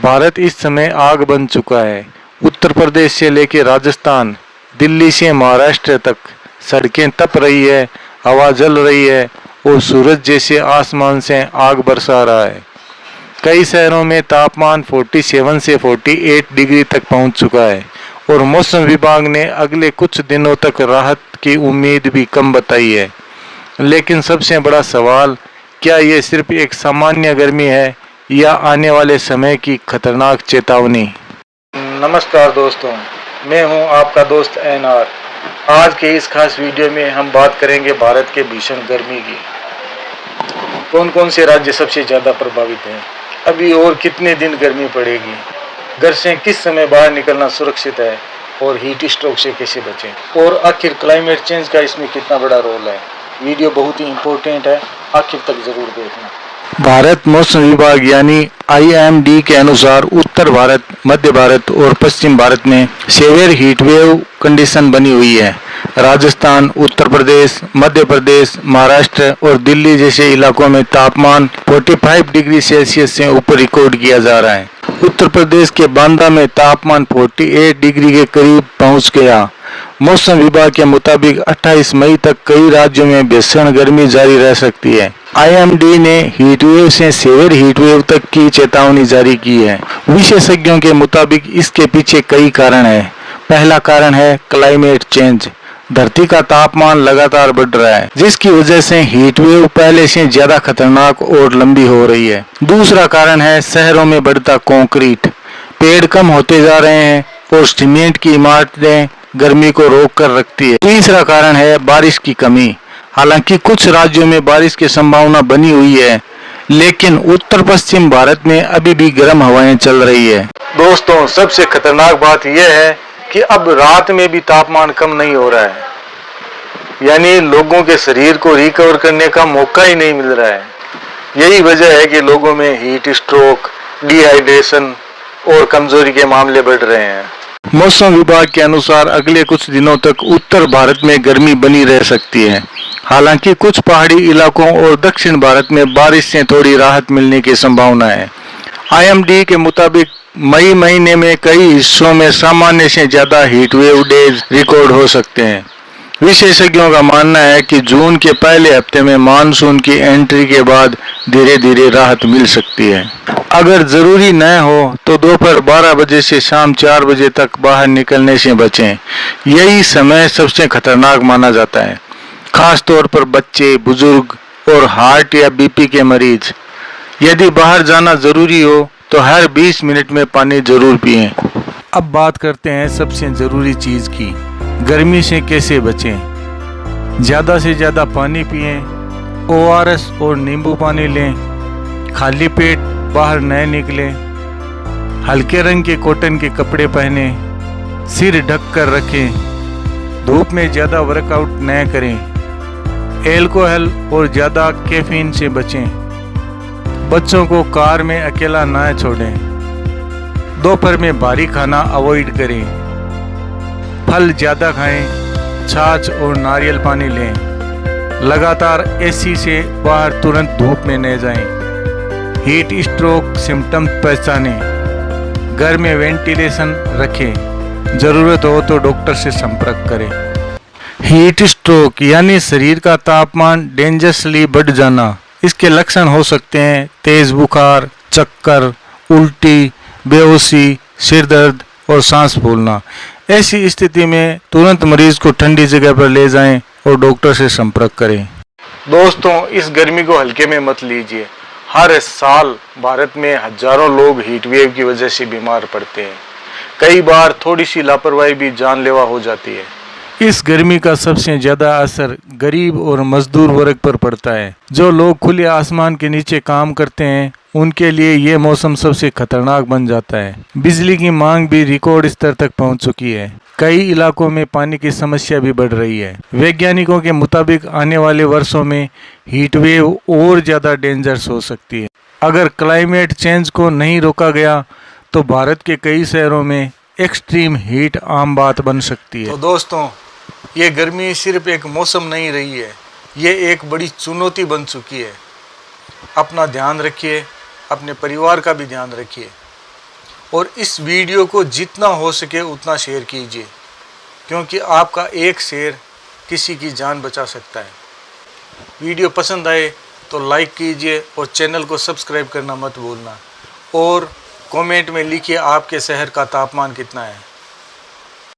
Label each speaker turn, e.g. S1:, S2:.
S1: भारत इस समय आग बन चुका है। उत्तर प्रदेश से लेकर राजस्थान, दिल्ली से महाराष्ट्र तक सड़कें तप रही है, हवा जल रही है और सूरज जैसे आसमान से आग बरसा रहा है। कई शहरों में तापमान 47 से 48 डिग्री तक पहुंच चुका है और मौसम विभाग ने अगले कुछ दिनों तक राहत की उम्मीद भी कम बताई है। लेकिन सबसे बड़ा सवाल, क्या ये सिर्फ एक सामान्य गर्मी है या आने वाले समय की खतरनाक चेतावनी? नमस्कार दोस्तों, मैं हूं आपका दोस्त एनआर। आज के इस खास वीडियो में हम बात करेंगे भारत के भीषण गर्मी की। कौन कौन से राज्य सबसे ज़्यादा प्रभावित हैं, अभी और कितने दिन गर्मी पड़ेगी, घर से किस समय बाहर निकलना सुरक्षित है और हीट स्ट्रोक से कैसे बचें, और आखिर क्लाइमेट चेंज का इसमें कितना बड़ा रोल है। वीडियो बहुत ही इम्पोर्टेंट है, आखिर तक जरूर देखना। भारत मौसम विभाग यानी IMD के अनुसार उत्तर भारत, मध्य भारत और पश्चिम भारत में सेवियर हीट वेव कंडीशन बनी हुई है। राजस्थान, उत्तर प्रदेश, मध्य प्रदेश, महाराष्ट्र और दिल्ली जैसे इलाकों में तापमान 45 डिग्री सेल्सियस से ऊपर रिकॉर्ड किया जा रहा है। उत्तर प्रदेश के बांदा में तापमान 48 डिग्री के करीब पहुंच गया। मौसम विभाग के मुताबिक 28 मई तक कई राज्यों में भीषण गर्मी जारी रह सकती है। IMD ने हीट वेव से सेवियर हीट वेव तक की चेतावनी जारी की है। विशेषज्ञों के मुताबिक इसके पीछे कई कारण हैं। पहला कारण है क्लाइमेट चेंज। धरती का तापमान लगातार बढ़ रहा है, जिसकी वजह से हीट वेव पहले से ज्यादा खतरनाक और लंबी हो रही है। दूसरा कारण है शहरों में बढ़ता कंक्रीट। पेड़ कम होते जा रहे हैं और सीमेंट की इमारतें गर्मी को रोक कर रखती है। तीसरा कारण है बारिश की कमी। हालांकि कुछ राज्यों में बारिश की संभावना बनी हुई है, लेकिन उत्तर पश्चिम भारत में अभी भी गर्म हवाएं चल रही है। दोस्तों, सबसे खतरनाक बात यह है कि अब रात में भी तापमान कम नहीं हो रहा है, यानी लोगों के शरीर को रिकवर करने का मौका ही नहीं मिल रहा है। यही वजह है कि लोगों में हीट स्ट्रोक, डिहाइड्रेशन और कमजोरी के मामले बढ़ रहे हैं। मौसम विभाग के अनुसार अगले कुछ दिनों तक उत्तर भारत में गर्मी बनी रह सकती है। हालांकि कुछ पहाड़ी इलाकों और दक्षिण भारत में बारिश से थोड़ी राहत मिलने की संभावना है। IMD के मुताबिक मई महीने में कई हिस्सों में सामान्य से ज्यादा हीट वेव डेज रिकॉर्ड हो सकते हैं। विशेषज्ञों का मानना है कि जून के पहले हफ्ते में मानसून की एंट्री के बाद धीरे धीरे राहत मिल सकती है। अगर जरूरी न हो तो दोपहर 12 बजे से शाम 4 बजे तक बाहर निकलने से बचें। यही समय सबसे खतरनाक माना जाता है, खास तौर पर बच्चे, बुजुर्ग और हार्ट या BP के मरीज। यदि बाहर जाना जरूरी हो तो हर 20 मिनट में पानी जरूर पिएं। अब बात करते हैं सबसे जरूरी चीज की, गर्मी से कैसे बचें। ज्यादा से ज्यादा पानी पिएं, ORS और नींबू पानी लें, खाली पेट बाहर न निकलें, हल्के रंग के कॉटन के कपड़े पहने, सिर ढक कर रखें, धूप में ज्यादा वर्कआउट न करें, एल्कोहल और ज्यादा कैफीन से बचें, बच्चों को कार में अकेला ना छोड़ें, दोपहर में भारी खाना अवॉइड करें, फल ज्यादा खाएं, छाछ और नारियल पानी लें, लगातार AC से बाहर तुरंत धूप में न जाएं, हीट स्ट्रोक सिम्टम्स पहचानें, घर में वेंटिलेशन रखें, जरूरत हो तो डॉक्टर से संपर्क करें। हीट स्ट्रोक यानी शरीर का तापमान डेंजरसली बढ़ जाना। इसके लक्षण हो सकते हैं तेज बुखार, चक्कर, उल्टी, बेहोशी, सिर दर्द और सांस फूलना। ऐसी स्थिति में तुरंत मरीज को ठंडी जगह पर ले जाएं और डॉक्टर से संपर्क करें। दोस्तों, इस गर्मी को हल्के में मत लीजिए। हर साल भारत में हजारों लोग हीट वेव की वजह से बीमार पड़ते हैं। कई बार थोड़ी सी लापरवाही भी जानलेवा हो जाती है। इस गर्मी का सबसे ज्यादा असर गरीब और मजदूर वर्ग पर पड़ता है। जो लोग खुले आसमान के नीचे काम करते हैं, उनके लिए ये मौसम सबसे खतरनाक बन जाता है। बिजली की मांग भी रिकॉर्ड स्तर तक पहुंच चुकी है। कई इलाकों में पानी की समस्या भी बढ़ रही है। वैज्ञानिकों के मुताबिक आने वाले वर्षों में हीट वेव और ज्यादा डेंजरस हो सकती है। अगर क्लाइमेट चेंज को नहीं रोका गया तो भारत के कई शहरों में एक्सट्रीम हीट आम बात बन सकती है। तो दोस्तों, ये गर्मी सिर्फ एक मौसम नहीं रही है, ये एक बड़ी चुनौती बन चुकी है। अपना ध्यान रखिए, अपने परिवार का भी ध्यान रखिए। और इस वीडियो को जितना हो सके उतना शेयर कीजिए, क्योंकि आपका एक शेयर किसी की जान बचा सकता है। वीडियो पसंद आए तो लाइक कीजिए और चैनल को सब्सक्राइब करना मत भूलना। और कमेंट में लिखिए आपके शहर का तापमान कितना है।